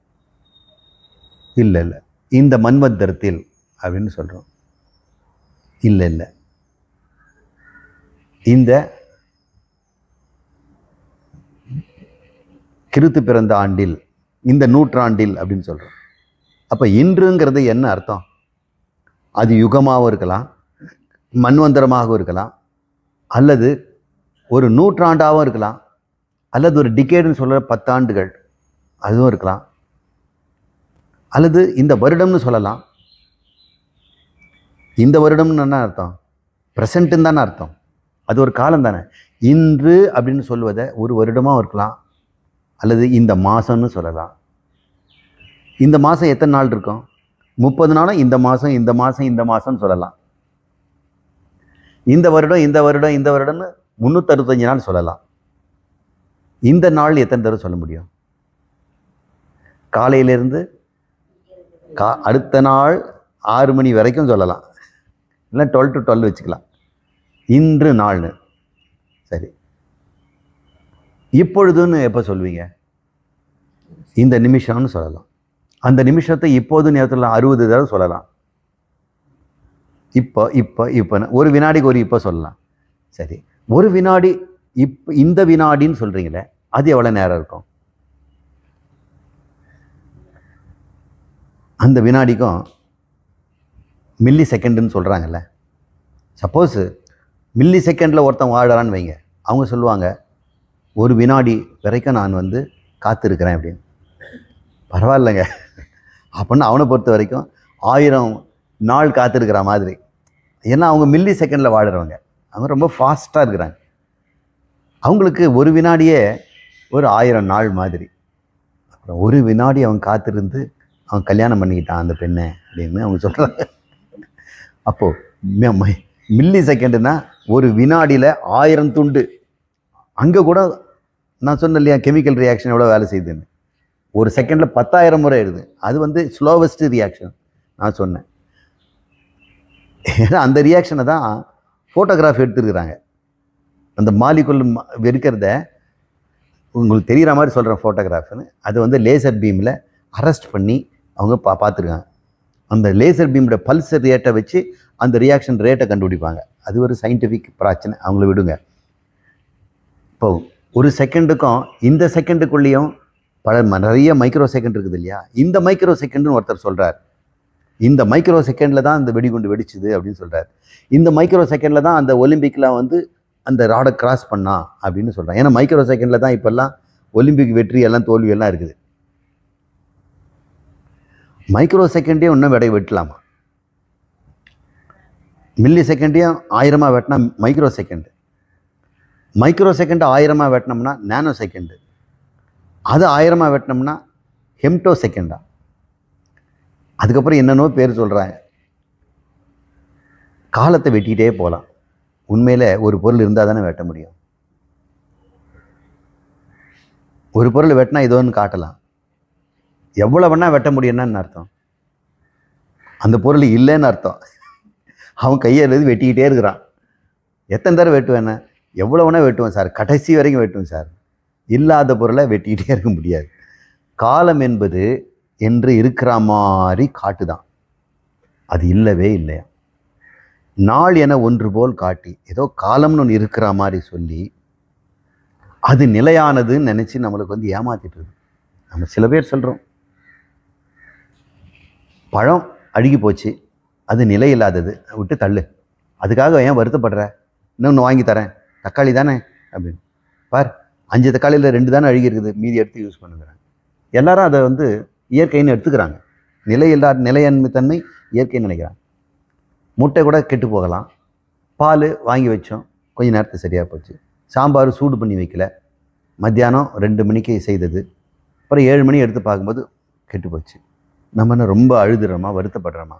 இல்லை இல்லை, இந்த மன்வந்தரத்தில் அப்படின்னு சொல்கிறோம். இல்லை இல்லை, இந்த கிறித்து பிறந்த ஆண்டில், இந்த நூற்றாண்டில் அப்படின்னு சொல்கிறோம். அப்போ இன்றுங்கிறது என்ன அர்த்தம்? அது யுகமாகவும் இருக்கலாம், மன்வந்தரமாகவும் இருக்கலாம், அல்லது ஒரு நூற்றாண்டாகவும் இருக்கலாம், அல்லது ஒரு டிகேடுன்னு சொல்கிற 10 ஆண்டுகள் அதுவும் இருக்கலாம், அல்லது இந்த வருடம்னு சொல்லலாம். இந்த வருடம்னு என்ன அர்த்தம்? ப்ரெசண்ட்டுன்னு தானே அர்த்தம். அது ஒரு காலம் தானே. இன்று அப்படின்னு சொல்வதை ஒரு வருடமாக இருக்கலாம், அல்லது இந்த மாதம்னு சொல்லலாம். இந்த மாதம் எத்தனை நாள் இருக்கும்? 30 நாளும் இந்த மாதம் இந்த மாதம் இந்த மாதம்னு சொல்லலாம். இந்த வருடம் இந்த வருடம் இந்த வருடம்னு 365 நாள் சொல்லலாம். இந்த நாள் எத்தனை தடவை சொல்ல முடியும்? காலையிலேருந்து அடுத்த நாள் 6 மணி வரைக்கும் சொல்லலாம், இல்லை 12 to 12 வச்சுக்கலாம். இன்று நாள்னு. சரி, இப்பொழுதுன்னு எப்போ சொல்வீங்க? இந்த நிமிஷம்னு சொல்லலாம். அந்த நிமிஷத்தை இப்போது நேரத்தில் 60 தடவை சொல்லலாம். இப்போ இப்போ இப்போ ஒரு வினாடிக்கு ஒரு இப்போ சொல்லலாம். சரி, ஒரு வினாடி இந்த வினாடின்னு சொல்கிறீங்களே, அது எவ்வளோ நேரம் இருக்கும்? அந்த வினாடிக்கும் மில்லி செகண்டுன்னு சொல்கிறாங்கல்ல. சப்போஸ் மில்லி செகண்டில் ஒருத்தன் வாழறான்னு வைங்க, அவங்க சொல்லுவாங்க ஒரு வினாடி வரைக்கும் நான் காத்திருக்கிறேன் அப்படின்னு. பரவாயில்லைங்க, அப்படின்னா அவனை பொறுத்த வரைக்கும் 1000 நாள் காத்திருக்கிற மாதிரி. ஏன்னா அவங்க மில்லி செகண்டில் வாழுறவங்க, அவங்க ரொம்ப ஃபாஸ்ட்டாக இருக்கிறாங்க. அவங்களுக்கு ஒரு வினாடியே ஒரு 1000 நாள் மாதிரி. அப்புறம் ஒரு வினாடி அவன் காத்திருந்து அவன் கல்யாணம் பண்ணிக்கிட்டான் அந்த பெண்ணை அப்படின்னு அவங்க சொல்கிறாங்க. அப்போது மில்லி செகண்டுனா ஒரு வினாடியில் 1000 துண்டு. அங்கே கூட நான் சொன்னேன் இல்லையா, கெமிக்கல் ரியாக்ஷன் எவ்வளோ வேலை செய்யுதுன்னு. ஒரு செகண்டில் 10,000 முறை எழுது. அது ஸ்லோவஸ்ட் ரியாக்ஷன் நான் சொன்னேன். ஏன்னா அந்த ரியாக்ஷனை தான் ஃபோட்டோகிராஃப் எடுத்துருக்குறாங்க. அந்த மாலிகுல் இருக்கிறத உங்களுக்கு தெரிகிற மாதிரி சொல்கிறேன் ஃபோட்டோகிராஃப்னு. அது லேசர் பீமில் அரெஸ்ட் பண்ணி அவங்க பார்த்துருக்காங்க. அந்த லேசர் பீமோட பல்ஸ் ரேட்டை வச்சு அந்த ரியாக்ஷன் ரேட்டை கண்டுபிடிப்பாங்க. அது ஒரு சயின்டிஃபிக் பிரச்சனை, அவங்கள விடுங்க. இப்போ ஒரு செகண்டுக்கும் இந்த செகண்டுக்குள்ளேயும் நிறைய மைக்ரோ செகண்ட் இருக்குது இல்லையா. இந்த மைக்ரோ செகண்டுன்னு ஒருத்தர் சொல்கிறார், இந்த மைக்ரோ செகண்டில் தான் அந்த வெடிகுண்டு வெடிச்சுது அப்படின்னு சொல்கிறார். இந்த மைக்ரோ செகண்டில் தான் அந்த ஒலிம்பிக்கில் அந்த ராடை கிராஸ் பண்ணா அப்படின்னு சொல்கிறாங்க. ஏன்னா மைக்ரோ செகண்டில் தான் இப்போல்லாம் ஒலிம்பிக் வெற்றி எல்லாம் தோல்வி எல்லாம் இருக்குது. மைக்ரோ செகண்டையும் இன்னும் விடை வெட்டலாமா? மில்லி செகண்டையும் 1000 வெட்டினா மைக்ரோ செகண்டு, மைக்ரோ செகண்ட் 1000 வெட்டினோம்னா நேனோ செகண்டு, அது 1000 வெட்டினோம்னா ஹெம்டோ செகண்டா. அதுக்கப்புறம் என்னென்னோ பேர் சொல்கிறாங்க. காலத்தை வெட்டிக்கிட்டே போகலாம். உண்மையில் ஒரு பொருள் இருந்தால் தானே வெட்ட முடியும். ஒரு பொருள் வெட்டினா இதோன்னு காட்டலாம். எவ்வளோ வேணால் வெட்ட முடியும்னு அர்த்தம். அந்த பொருள் இல்லைன்னு அர்த்தம். அவன் கையை எழுதி வெட்டிக்கிட்டே இருக்கிறான். எத்தனை தடவை வெட்டுவேன்னு? எவ்வளோ வேணால் வெட்டுவேன் சார், கடைசி வரைக்கும் வெட்டுவேன் சார். இல்லாத பொருளை வெட்டிக்கிட்டே இருக்க முடியாது. காலம் என்பது என்று இருக்கிற மாதிரி காட்டுதான், அது இல்லவே இல்லையா. நாள் என ஒன்று போல் காட்டி ஏதோ காலம்னு ஒன்று இருக்கிற மாதிரி சொல்லி அது நிலையானதுன்னு நினச்சி நம்மளுக்கு வந்து ஏமாத்திட்டு இருக்கு. நம்ம சில பேர் சொல்கிறோம், பழம் அழுகி போச்சு, அது நிலை இல்லாதது, விட்டு தள்ளு, அதுக்காக ஏன் வருத்தப்படுற, இன்னொன்று வாங்கி தரேன், தக்காளி தானே அப்படின்னு. பார், 5 தக்காளியில் 2 தானே அழுகி இருக்குது, மீதி எடுத்து யூஸ் பண்ணுங்கிறாங்க. எல்லாரும் அதை வந்து இயற்கைன்னு எடுத்துக்கிறாங்க. நிலையன்மைத்தன்மை இயற்கைன்னு நினைக்கிறாங்க. முட்டை கூட கெட்டு போகலாம். பால் வாங்கி வச்சோம், கொஞ்சம் நேரத்துக்கு சரியாக போச்சு. சாம்பார் சூடு பண்ணி வைக்கல, மத்தியானம் 2 மணிக்கு செய்தது, அப்புறம் 7 மணி எடுத்து பார்க்கும்போது கெட்டு போச்சு. நம்ம என்ன ரொம்ப அழுதுறோமா, வருத்தப்படுறோமா?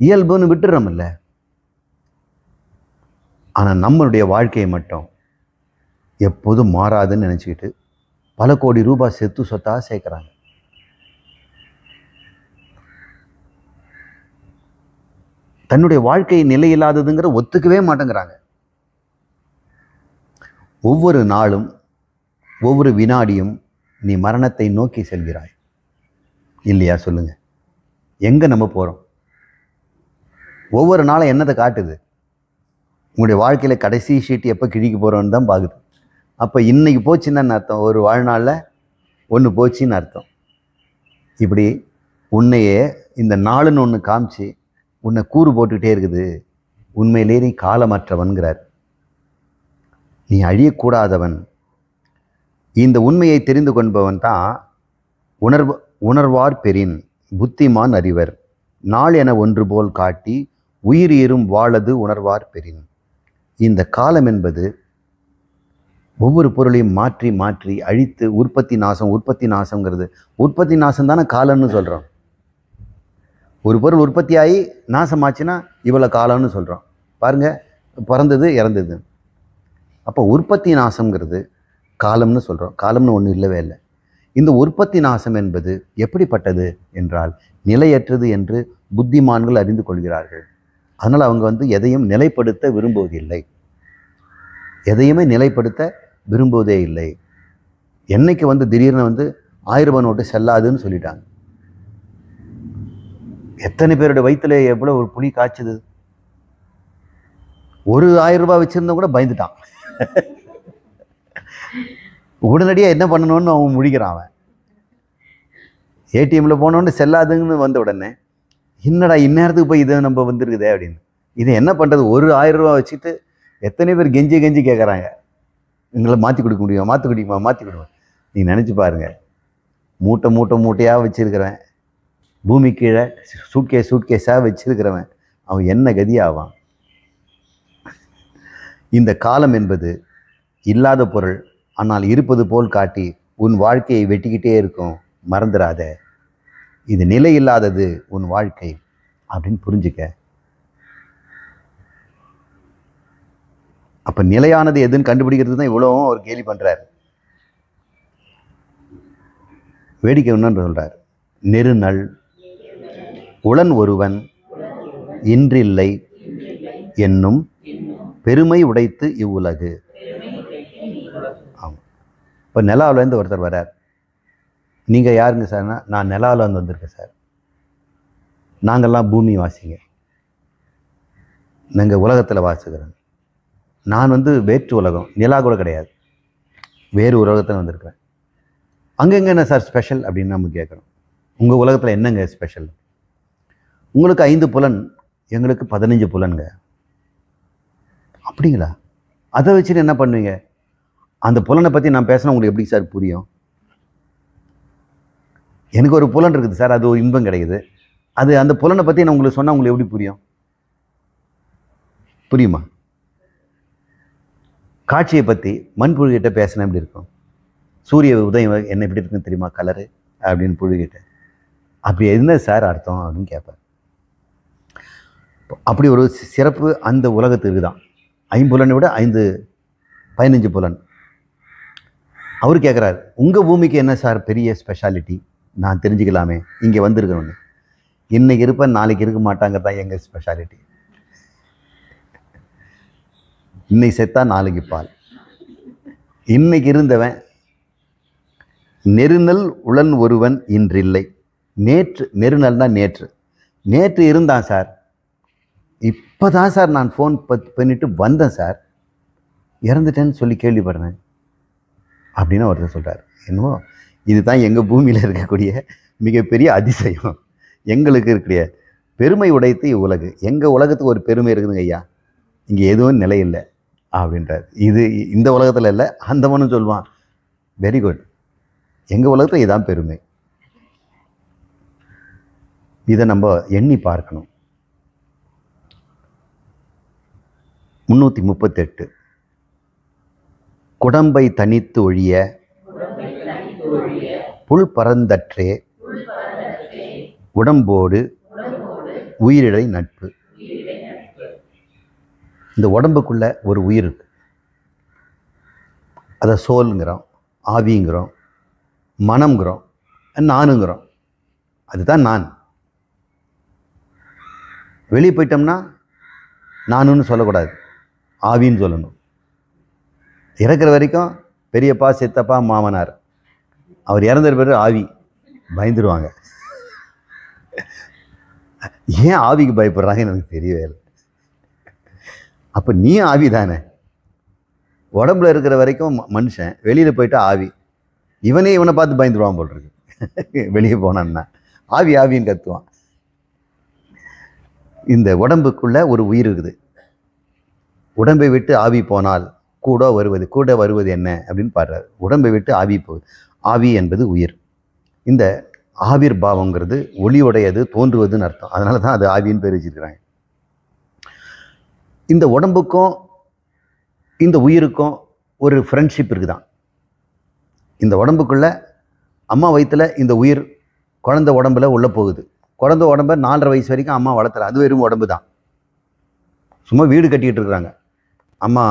இயல்புன்னு விட்டுறோமில்ல. ஆனால் நம்மளுடைய வாழ்க்கையை மட்டும் எப்போதும் மாறாதுன்னு நினச்சிக்கிட்டு பல கோடி ரூபாய் சொத்தாக சேர்க்குறாங்க. தன்னுடைய வாழ்க்கை நிலையில்லாததுங்கிற ஒத்துக்கவே மாட்டேங்கிறாங்க. ஒவ்வொரு நாளும் ஒவ்வொரு வினாடியும் நீ மரணத்தை நோக்கி செல்கிறாய் இல்லையா? சொல்லுங்க, எங்க நம்ம போறோம்? ஒவ்வொரு நாளும் என்னத்தை காட்டுது? உங்களுடைய வாழ்க்கையில கடைசி ஷீட் எப்போ கிழிக்க போறோன்னு தான் பார்க்குது. அப்போ இன்னைக்கு போச்சுன்னு அர்த்தம், ஒரு வாழ்நாளில் ஒன்று போச்சுன்னு அர்த்தம். இப்படி உன்னையே இந்த நாளுன்னு ஒன்று காமிச்சு உன்னை கூறு போட்டுக்கிட்டே இருக்குது. உண்மையிலே நீ காலமற்றவன்கிறார். நீ அழியக்கூடாதவன். இந்த உண்மையை தெரிந்து கொள்பவன் தான் உணர்வார் பெறின் புத்திமான் அறிவர். நாள் என ஒன்று போல் காட்டி உயிர் ஈரும் வாழது உணர்வார் பெறின். இந்த காலம் என்பது ஒவ்வொரு பொருளையும் மாற்றி மாற்றி அழித்து உற்பத்தி நாசங்கிறது. உற்பத்தி நாசம் தானே காலம்னு சொல்கிறோம். ஒரு பொருள் உற்பத்தியாகி நாசமாச்சுன்னா இவ்வளோ காலம்னு சொல்கிறோம். பாருங்கள், பிறந்தது இறந்தது. அப்போ உற்பத்தி நாசங்கிறது காலம்னு சொல்கிறோம். காலம்னு ஒன்று இல்லவே இல்லை. இந்த உற்பத்தி நாசம் என்பது எப்படிப்பட்டது என்றால் நிலையற்றது என்று புத்திமான்கள் அறிந்து கொள்கிறார்கள். அதனால் அவங்க வந்து எதையும் நிலைப்படுத்த விரும்புவதில்லை. எதையுமே நிலைப்படுத்த விரும்புவதே இல்லை. என்னைக்கு வந்து திடீர்னு வந்து 1000 ரூபாய் நோட்டு செல்லாதுன்னு சொல்லிட்டாங்க. எத்தனை பேருடைய வயிற்றுல எவ்வளோ ஒரு புலி காய்ச்சது. ஒரு 1000 ரூபாய் வச்சிருந்தா கூட பயந்துட்டான். உடனடியாக என்ன பண்ணணும்னு அவன் முழிக்கிறான். அவன் ஏடிஎம்ல போனோன்னு செல்லாதுன்னு வந்த உடனே என்னடா இந்நேரத்துக்கு போய் இதை நம்ம வந்துருக்குதே அப்படின்னு. இதை என்ன பண்ணுறது? ஒரு 1000 ரூபா வச்சுட்டு எத்தனை பேர் கெஞ்சி கேட்குறாங்க, எங்களை மாற்றி கொடுக்க முடியுமா, மாற்றி கொடுங்க. நீ நினச்சி பாருங்க, மூட்டையாக வச்சிருக்கிறவன், பூமி கீழே சூட்கேஸாக வச்சிருக்கிறவன் அவன் என்ன கதி ஆவான்? இந்த காலம் என்பது இல்லாத பொருள், ஆனால் இருப்பது போல் காட்டி உன் வாழ்க்கையை வெட்டிக்கிட்டே இருக்கும். மறந்துடாத, இது நிலை இல்லாதது உன் வாழ்க்கை அப்படின்னு புரிஞ்சுக்க. அப்போ நிலையானது எதுன்னு கண்டுபிடிக்கிறது தான் இவ்வளோ அவர் கேலி பண்ணுறார். வேடிக்கை ஒன்று சொல்கிறார். நெருநல் உளன் ஒருவன் இன்றில்லை என்னும் பெருமை உடைத்து இவ்வுலகு. ஆமாம். இப்போ நிலாவிலேருந்து ஒருத்தர் வரார். நீங்கள் யாருங்க சார்னா, நான் நிலாவில் வந்து வந்திருக்கேன் சார். நாங்கள்லாம் பூமி வாசிங்க, நாங்கள் உலகத்தில் வாசிக்கிறோம். நான் வந்து வேற்று உலகம், நிலா கூட கிடையாது, வேறு உலகத்தில் வந்திருக்கிறேன். அங்கெங்க என்ன சார் ஸ்பெஷல் அப்படின்னு நம்ம கேட்குறோம். உங்கள் உலகத்தில் என்னங்க ஸ்பெஷல்? உங்களுக்கு 5 புலன், எங்களுக்கு 15 புலன்ங்க. அப்படிங்களா? அதை வச்சுட்டு என்ன பண்ணுவீங்க? அந்த புலனை பற்றி நான் பேசினா உங்களுக்கு எப்படி சார் புரியும்? எனக்கு ஒரு புலன் இருக்குது சார், அது ஒரு இன்பம் கிடைக்குது. அது அந்த புலனை பற்றி நான் உங்களுக்கு சொன்னால் உங்களுக்கு எப்படி புரியும்? புரியுமா? காட்சியை பற்றி மண்புழுகிட்ட பேசினா எப்படி இருக்கும்? சூரிய உதயம் என்ன எப்படி இருக்குன்னு தெரியுமா கலரு அப்படின்னு புழுகிட்ட. அப்படி என்ன சார் அர்த்தம் அப்படின்னு கேட்பார். அப்படி ஒரு சிறப்பு அந்த உலகத்துக்கு தான். 5 புலனை விட 15 புலன். அவர் கேட்குறாரு, உங்கள் பூமிக்கு என்ன சார் பெரிய ஸ்பெஷாலிட்டி, நான் தெரிஞ்சுக்கலாமே, இங்கே வந்திருக்கணும்னு. இன்னைக்கு இருப்பேன் நாளைக்கு இருக்க மாட்டாங்க தான் எங்கள் ஸ்பெஷாலிட்டி. இன்னைக்கு செத்தா நாளைக்கு பால். இன்னைக்கு இருந்தவன் நெருநல் உளன் ஒருவன் இன்றில்லை. நேற்று நெருநல்னா நேற்று இருந்தான் சார், இப்போ தான் சார் நான் ஃபோன் பண்ணிட்டு வந்தேன் சார், இறந்துட்டேன்னு சொல்லி கேள்விப்படுறேன் அப்படின்னு ஒருத்தர் சொல்கிறார். என்னவோ இதுதான் எங்கள் பூமியில் இருக்கக்கூடிய மிகப்பெரிய அதிசயம். எங்களுக்கு இருக்கக்கூடிய பெருமை உடைத்து இவ்வுலகு. எங்கள் உலகத்துக்கு ஒரு பெருமை இருக்குதுங்க ஐயா, இங்கே எதுவும் நிலை இல்லை அப்படின்றார். இது இந்த உலகத்தில் இல்லை, அந்தவனும் சொல்லுவான் வெரி குட், எங்கள் உலகத்தில் இதான் பெருமை. இதை நம்ம எண்ணி பார்க்கணும். 338 குடம்பை தனித்து ஒழிய புல் பரந்தற்றே உடம்போடு உயிரிழை நட்பு. இந்த உடம்புக்குள்ள ஒரு உயிர் இருக்கு, அதை சோலுங்கிறோம், ஆவிங்கிறோம், மனம்ங்கிறோம், நானுங்கிறோம். அதுதான் நான். வெளியே போயிட்டோம்னா நானுன்னு சொல்லக்கூடாது, ஆவின்னு சொல்லணும். இறக்குற வரைக்கும் பெரியப்பா சித்தப்பா மாமனார், அவர் இறந்த பிறகு ஆவி பயந்துருவாங்க. ஏன் ஆவிக்கு பயப்படுறாங்கன்னு எனக்கு தெரியவே இல்லை. அப்போ நீ ஆவி தானே. உடம்புல இருக்கிற வரைக்கும் மனுஷன், வெளியில் போயிட்டு ஆவி. இவனே இவனை பார்த்து பயந்துருவான் போல் இருக்கு. வெளியே போனான்னா ஆவின்னு கத்துவான். இந்த உடம்புக்குள்ள ஒரு உயிர் இருக்குது. உடம்பை விட்டு ஆவி போனால் கூட வருவது என்ன அப்படின்னு பாடுறாரு. உடம்பை விட்டு ஆவி போகுது. ஆவி என்பது உயிர். இந்த ஆவிர் பாவங்கிறது ஒளியுடையது, தோன்றுவதுன்னு அர்த்தம். அதனால தான் அது ஆவின்னு பேர் வச்சிருக்கிறாங்க. இந்த உடம்புக்கும் இந்த உயிருக்கும் ஒரு ஃப்ரெண்ட்ஷிப் இருக்குதான். இந்த உடம்புக்குள்ள அம்மா வயிற்றுல இந்த உயிர் குழந்தை உடம்புல உள்ளே போகுது. குழந்தை உடம்பை 4.5 வயசு வரைக்கும் அம்மா வளர்த்துறா. அது வெறும் உடம்பு தான், சும்மா வீடு கட்டிக்கிட்டு இருக்கிறாங்க. அம்மா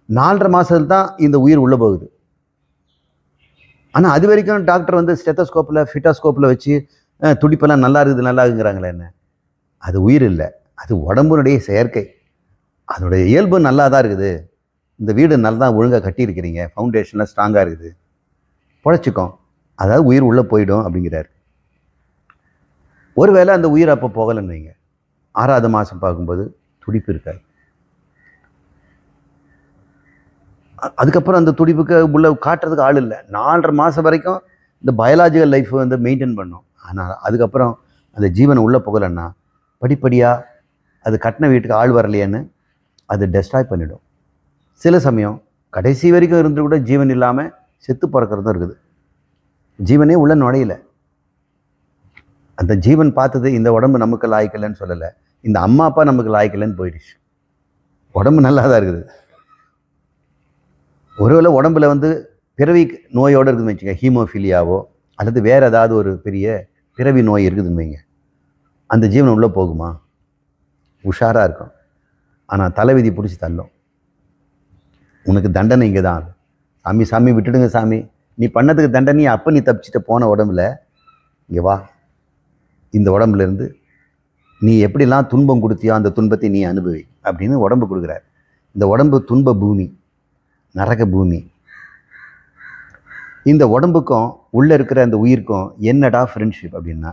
4.5 மாதத்துல தான் இந்த உயிர் உள்ளே போகுது. ஆனால் அது வரைக்கும் டாக்டர் வந்து ஸ்டெத்தோஸ்கோப்பில் ஃபிட்டாஸ்கோப்பில் வச்சு துடிப்பெல்லாம் நல்லா இருக்குங்கிறாங்களே என்ன? அது உயிர் இல்லை, அது உடம்புனுடைய செயற்கை. அதனுடைய இயல்பு நல்லா தான் இருக்குது. இந்த வீடு நல்லா தான் ஒழுங்காக கட்டியிருக்கிறீங்க, ஃபவுண்டேஷனில் ஸ்ட்ராங்காக இருக்குது, பொழைச்சிக்கும், அதாவது உயிர் உள்ளே போயிடும் அப்படிங்கிறார். ஒருவேளை அந்த உயிர் அப்போ போகலைன்னு வைங்க, 6வது மாதம் பார்க்கும்போது துடிப்பு இருக்காது. அதுக்கப்புறம் அந்த துடிப்புக்கு உள்ள காட்டுறதுக்கு ஆள் இல்லை. 4.5 மாதம் வரைக்கும் இந்த பயாலஜிக்கல் லைஃப் வந்து மெயின்டைன் பண்ணும். ஆனால் அதுக்கப்புறம் அந்த ஜீவனை உள்ளே போகலைன்னா படிப்படியாக அது கட்டின வீட்டுக்கு ஆள் வரலையேன்னு அது டெஸ்ட்ராய் பண்ணிடும். சில சமயம் கடைசி வரைக்கும் இருந்து கூட ஜீவன் இல்லாமல் செத்து பிறக்கிறதும் இருக்குது. ஜீவனே உள்ள நுழையலை. அந்த ஜீவன் பார்த்தது இந்த உடம்பு நமக்கு லாய்க்கலைன்னு சொல்லலை, இந்த அம்மா அப்பா நமக்கு லாய்க்கலைன்னு போயிடுச்சு. உடம்பு நல்லா தான் இருக்குது. ஒருவேளை உடம்புல வந்து பிறவி நோயோடு இருக்குதுன்னு வச்சுங்க, ஹீமோஃபீலியாவோ அல்லது வேறு ஏதாவது ஒரு பெரிய பிறவி நோய் இருக்குதுன்னு வைங்க, அந்த ஜீவன் உள்ளே போகுமா? உஷாராக இருக்கும். ஆனால் தலைவிதி பிடிச்சி தள்ளும். உனக்கு தண்டனை இங்கே தான். சாமி விட்டுடுங்க சாமி, நீ பண்ணதுக்கு தண்டனை, அப்போ நீ தப்பிச்சுட்டு போன உடம்புல இங்கே வா, இந்த உடம்புலேருந்து நீ எப்படிலாம் துன்பம் கொடுத்தியோ அந்த துன்பத்தை நீ அனுபவி அப்படின்னு உடம்பு கொடுக்குறார். இந்த உடம்பு துன்ப பூமி, நரக பூமி. இந்த உடம்புக்கும் உள்ளே இருக்கிற அந்த உயிருக்கும் என்னடா ஃப்ரெண்ட்ஷிப் அப்படின்னா,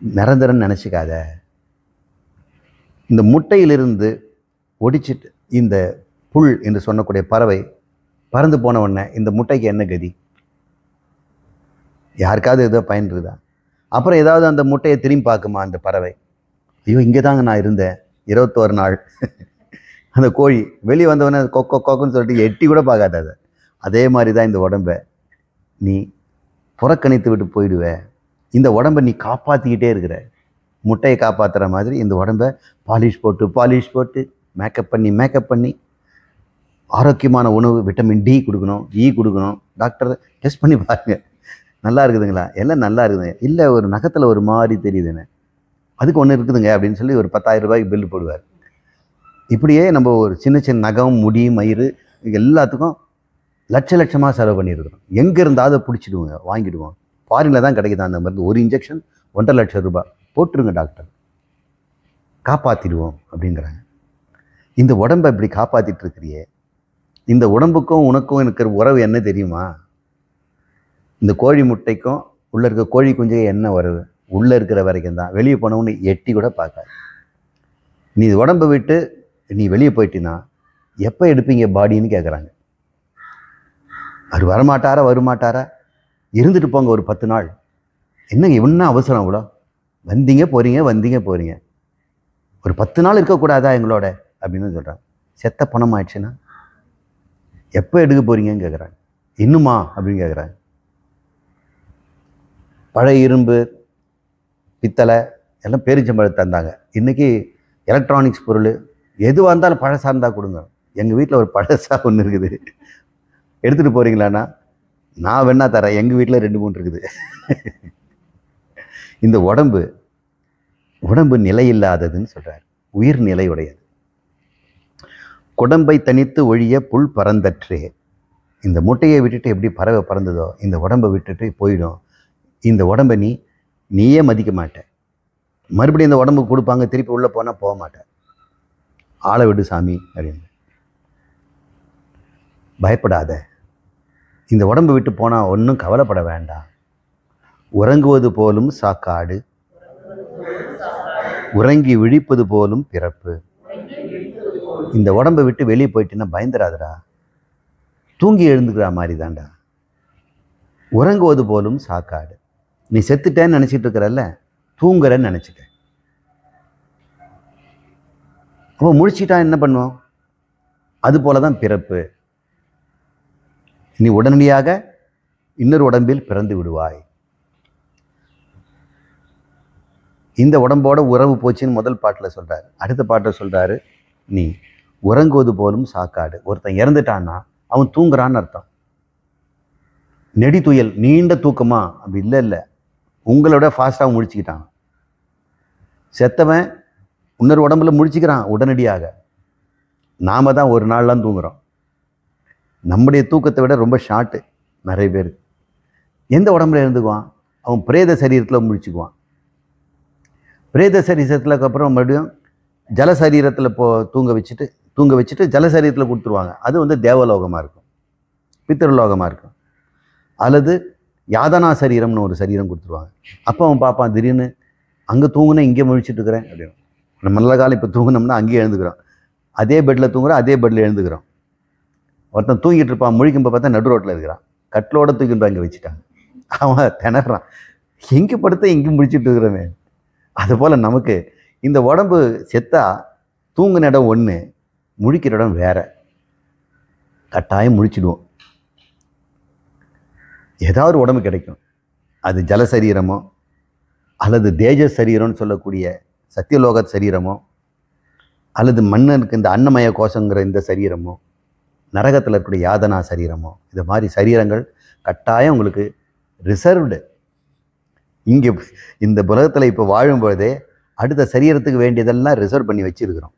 நிரந்தரம் நினச்சிக்காத. இந்த முட்டையிலிருந்து ஒடிச்சிட்டு இந்த புல் என்று சொல்லக்கூடிய பறவை பறந்து போன உடனே இந்த முட்டைக்கு என்ன கதி? யாருக்காவது ஏதோ பயன் இருக்குதா? அப்புறம் ஏதாவது அந்த முட்டையை திரும்பி பார்க்குமா அந்த பறவை? ஐயோ இங்கே தாங்க நான் இருந்தேன் 21 நாள். அந்த கோழி வெளியே வந்தவொடனே கொக்குன்னு சொல்லிட்டு எட்டி கூட பார்க்காத. அதே மாதிரி தான் இந்த உடம்பை நீ புறக்கணித்து விட்டு போயிடுவ. இந்த உடம்பை நீ காப்பாற்றிக்கிட்டே இருக்கிற. முட்டையை காப்பாற்றுற மாதிரி இந்த உடம்பை பாலிஷ் போட்டு மேக்கப் பண்ணி ஆரோக்கியமான உணவு, விட்டமின் டி கொடுக்கணும், கொடுக்கணும். டாக்டர் டெஸ்ட் பண்ணி பாருங்கள், நல்லா இருக்குதுங்களா, எல்லாம் நல்லா இருக்குதுங்க, இல்லை ஒரு நகத்தில் ஒரு மாதிரி தெரியுதுன்னு, அதுக்கு ஒன்று இருக்குதுங்க அப்படின்னு சொல்லி ஒரு 10,000 ரூபாய்க்கு பில்லு போடுவார். இப்படியே நம்ம ஒரு சின்ன நகம், முடி, மயிறு எல்லாத்துக்கும் லட்சமாக செலவு பண்ணியிருக்கிறோம். எங்கே இருந்தால் பிடிச்சிடுவோங்க, வாங்கிடுவோம். ஃபாரினில் தான் கிடைக்குது அந்த மருந்து. ஒரு இன்ஜெக்ஷன் 1,50,000 லட்சம் ரூபாய். போட்டுருங்க டாக்டர், காப்பாற்றிடுவோம் அப்படிங்கிறாங்க. இந்த உடம்பை இப்படி காப்பாற்றிட்டு இருக்கிறியே, இந்த உடம்புக்கும் உனக்கும் இருக்கிற உறவு என்ன தெரியுமா? இந்த கோழி முட்டைக்கும் உள்ளே இருக்க கோழி குஞ்சு என்ன உறவு? உள்ளே இருக்கிற வரைக்கும் தான். வெளியே போனவன்னு எட்டி கூட பார்க்காது. நீ உடம்பை விட்டு நீ வெளியே போயிட்டினா எப்போ எடுப்பீங்க பாடின்னு கேட்குறாங்க. அவர் வருமாட்டாரா? இருந்துட்டு போங்க ஒரு 10 நாள். என்னங்க என்ன அவசரம் அவ்வளோ? வந்தீங்க போகிறீங்க. ஒரு 10 நாள் இருக்கக்கூடாதா எங்களோட அப்படின்னு சொல்கிறாங்க. செத்த பணம் ஆயிடுச்சுன்னா எப்போ எடுக்க போகிறீங்கன்னு கேட்குறாங்க. இன்னுமா அப்படின்னு கேட்குறாங்க. பழைய இரும்பு, பித்தளை எல்லாம் பேரிச்சம்பழம் தந்தாங்க. இன்றைக்கி எலக்ட்ரானிக்ஸ் பொருள் எதுவாக இருந்தாலும் பழசாக இருந்தால் கொடுங்க. எங்கள் வீட்டில் ஒரு பழசாக ஒன்று இருக்குது, எடுத்துகிட்டு போகிறீங்களாண்ணா? நான் வேணா தரேன், எங்கள் வீட்டில் 2-3 இருக்குது. இந்த உடம்பு நிலையில்லாததுன்னு சொல்கிறார். உயிர் நிலையுடையது. குடம்பை தனித்து ஒழிய புல் பறந்தற்றே. இந்த முட்டையை விட்டுட்டு எப்படி பறவை பறந்ததோ இந்த உடம்பை விட்டுட்டு போயிடும். இந்த உடம்பை நீயே மதிக்க மாட்ட. மறுபடியும் இந்த உடம்புக்கு கொடுப்பாங்க, திருப்பி உள்ளே போனால் போக மாட்டேன். ஆளை விடு சாமி அப்படின்னு. பயப்படாத, இந்த உடம்பு விட்டு போனால் ஒன்றும் கவலைப்பட வேண்டாம். உறங்குவது போலும் சாக்காடு, உறங்கி விழிப்பது போலும் பிறப்பு. இந்த உடம்பை விட்டு வெளியே போயிட்டுன்னா பயந்துராதடா, தூங்கி எழுந்துக்கிற மாதிரி தான்டா. உறங்குவது போலும் சாக்காடு. நீ செத்துட்டேன்னு நினச்சிட்டு இருக்கிறல்ல, தூங்குறன்னு நினச்சிட்ட. அப்போ முழிச்சிட்டா என்ன பண்ணுவோம்? அது போல தான் பிறப்பு. நீ உடனடியாக இன்னொரு உடம்பில் பிறந்து விடுவாய். இந்த உடம்போட உறவு போச்சுன்னு முதல் பாட்டில் சொல்கிறார். அடுத்த பாட்டில் சொல்கிறாரு, நீ உறங்குவது போலும் சாக்காடு. ஒருத்தன் இறந்துட்டான்னா அவன் தூங்குறான்னு அர்த்தம். நெடி துயல், நீண்ட தூக்கமா? அப்படி இல்லை, உங்களோட ஃபாஸ்ட்டாக முடிச்சுக்கிட்டான். செத்தவன் இன்னொரு உடம்புல முடிச்சுக்கிறான் உடனடியாக. நாம தான் ஒரு நாள்லாம் தூங்குறோம். நம்முடைய தூக்கத்தை விட ரொம்ப ஷார்ட்டு நிறைய பேர். எந்த உடம்புல இருந்துக்குவான்? அவன் பிரேத சரீரத்தில் முடிச்சுக்குவான். பிரேத சரீரத்துக்கு அப்புறம் மறுபடியும் ஜல சரீரத்தில் தூங்க வச்சுட்டு ஜல சரீரத்தில் கொடுத்துருவாங்க. அது தேவலோகமாக இருக்கும், பித்திருலோகமாக இருக்கும். அல்லது யாதனா சரீரம்னு ஒரு சரீரம் கொடுத்துருவாங்க. அப்போ அவன் பார்ப்பான், திடீர்னு அங்கே தூங்குனா இங்கே முழிச்சிட்டு இருக்கிறேன் அப்படின்னு. நம்ம நல்ல காலம் இப்போ தூங்கினோம்னா அங்கேயே எழுந்துக்கிறோம். அதே பெட்டில் தூங்குறோம், அதே பெட்டில் எழுந்துக்கிறோம். ஒருத்தன் தூங்கிட்டு இருப்பான், முழிக்கும்போது பார்த்தா நடு ரோட்டில் இருக்கிறான், கட்டிலோட தூக்கிட்டு அங்கே வச்சுட்டாங்க. அவன் திணறான், எங்கே படுத்த இங்கே முடிச்சுட்டு இருக்கிறவன். அதுபோல் நமக்கு இந்த உடம்பு செத்தா தூங்குன இடம் ஒன்று, முழிக்கிற இடம் வேற. கட்டாயம் முழிச்சிடுவோம். ஏதாவது உடம்பு கிடைக்கும். அது ஜலசரீரமோ அல்லது தேஜஸ் சரீரம்னு சொல்லக்கூடிய சத்தியலோக சரீரமோ அல்லது மன்னனுக்கு இந்த அன்னமய கோஷங்கிற இந்த சரீரமோ, நரகத்தில் இருக்கக்கூடிய யாதனா சரீரமோ, இது மாதிரி சரீரங்கள் கட்டாயம் உங்களுக்கு ரிசர்வ்டு. இங்கே இந்த உலகத்தில் இப்போ வாழும்பொழுதே அடுத்த சரீரத்துக்கு வேண்டியதெல்லாம் ரிசர்வ் பண்ணி வச்சுருக்கிறோம்.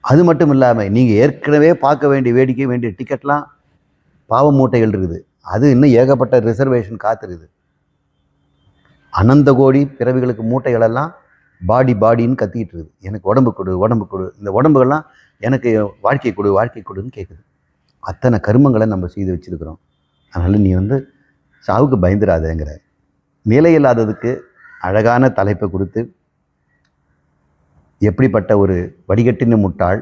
அது மட்டும் இல்லாமல் நீங்கள் ஏற்கனவே பார்க்க வேண்டிய டிக்கெட்லாம் பாவ மூட்டைகள் இருக்குது. அது இன்னும் ஏகப்பட்ட ரிசர்வேஷன் காத்துருக்குது. அனந்த கோடி பிறவிகளுக்கு மூட்டைகளெல்லாம் பாடின்னு கத்திக்கிட்டு இருக்குது. எனக்கு உடம்பு கொடு. இந்த உடம்புகள்லாம் எனக்கு வாழ்க்கை கொடுன்னு கேட்குது. அத்தனை கர்மங்களை நம்ம செய்து வச்சுருக்கிறோம். அதனால் நீ சாவுக்கு பயந்துடாதேங்கிற. நிலையில்லாததுக்கு அழகான தலைப்பை கொடுத்து, எப்படிப்பட்ட ஒரு வடிகட்டின முட்டாள்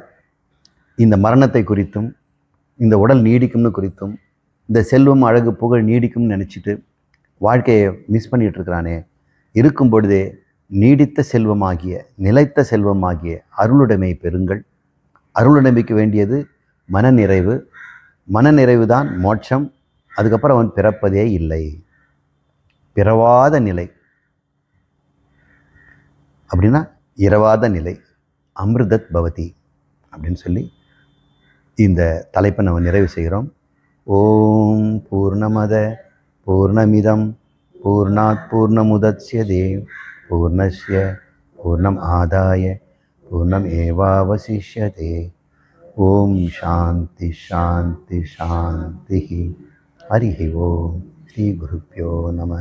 இந்த மரணத்தை குறித்தும் இந்த உடல் நீடிக்கும்னு குறித்தும் இந்த செல்வம் அழகு புகழ் நீடிக்கும்னு நினச்சிட்டு வாழ்க்கையை மிஸ் பண்ணிகிட்டு இருக்கிறானே. இருக்கும் பொழுதே நீடித்த செல்வமாகிய நிலைத்த செல்வமாகிய அருளுடைமை பெறுங்கள். அருளுடைமைக்கு வேண்டியது மனநிறைவு. மனநிறைவு தான் மோட்சம். அதுக்கப்புறம் அவன் பிறப்பதே இல்லை, பிறவாத நிலை. அப்படின்னா இரவாத நிலை, அமிர்தத் பவதி அப்படின்னு சொல்லி இந்த தலைப்பை நம்ம நிறைவு செய்கிறோம். ஓம் பூர்ணமத பூர்ணமிதம் பூர்ணாத் பூர்ணமுதச்யதே பூர்ணஸ்ய பூர்ணம் ஆதாய பூர்ணம் ஏவாவசிஷ்யதே. ஓம் சாந்தி சாந்தி சாந்தி. ஹரி ஓம். ஸ்ரீ குருப்யோ நம.